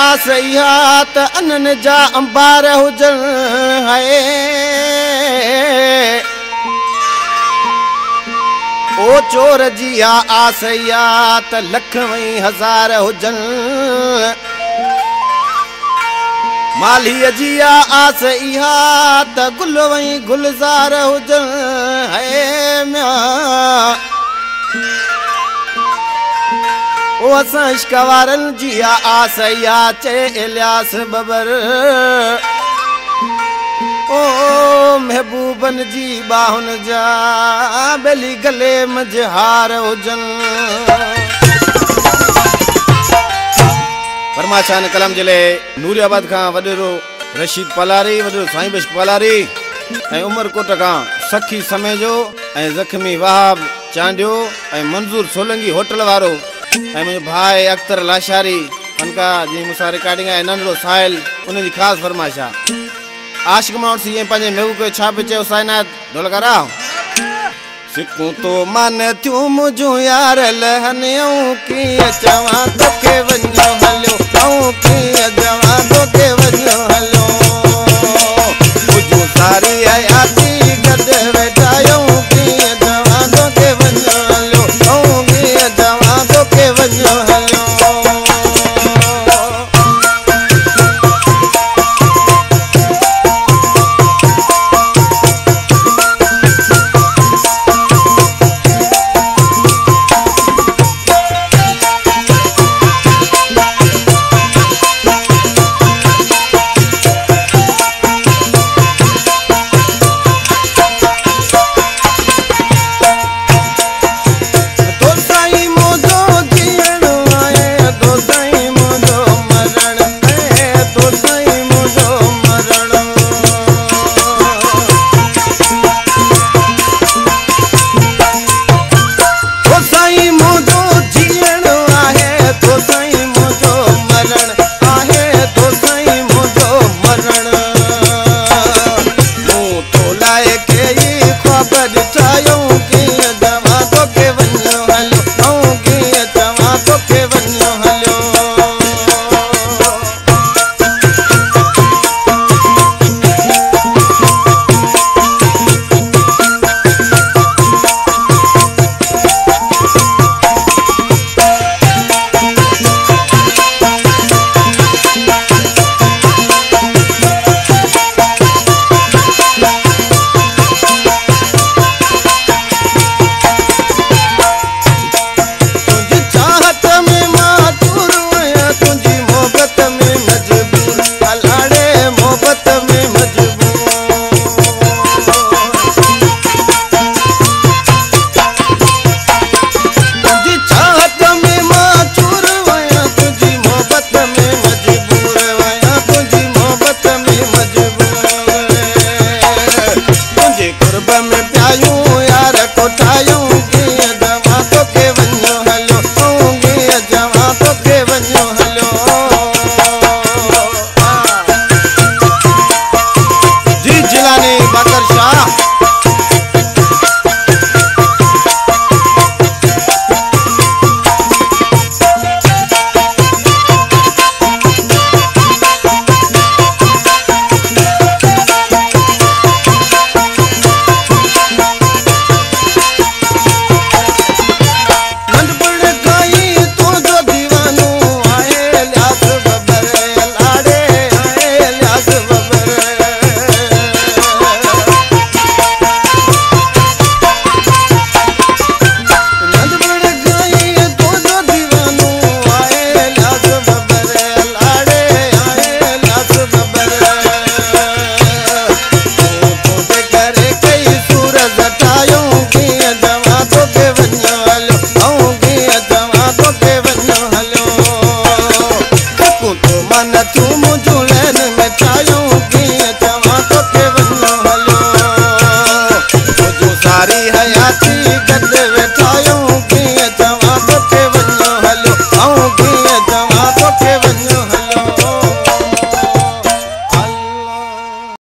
आस इहा त अनन जा अंबार हुजन है ओ चोर जी आस इहा त लख वई हज़ार हुजन माली जी आस इहा त गुल वई गुलज़ार हुजन है ओ असां इश्क वारन जी आस इहा चए इलियास बबर ओ महबूबन जी बाहुन जा बेली गले मझहार हुजन परमाशान कलम जिले नूरियाबाद का वडेरो रशीद पलारी वडेरो साईं बख्श पलारी ऐं उमरकोट का सखी समेजो ऐं जख्मी वहाब चांडियो ऐं मंजूर सोलंगी होटल वारो ऐं मुझे भाई अख्तर लाशारी उनका जी मुसा रिकॉर्डिंग है नंढो साहिल उन जी खास फरमाइश आहे आशिक माण्हू सी पंहिंजे महबूब खे छा पियो चयो साइनात ढोल कराओ सिकूं तो मन थियूं मुंहिंजूं यार लहनियूं कीअं चवां तोखे वञो हलियो ऐं कीअं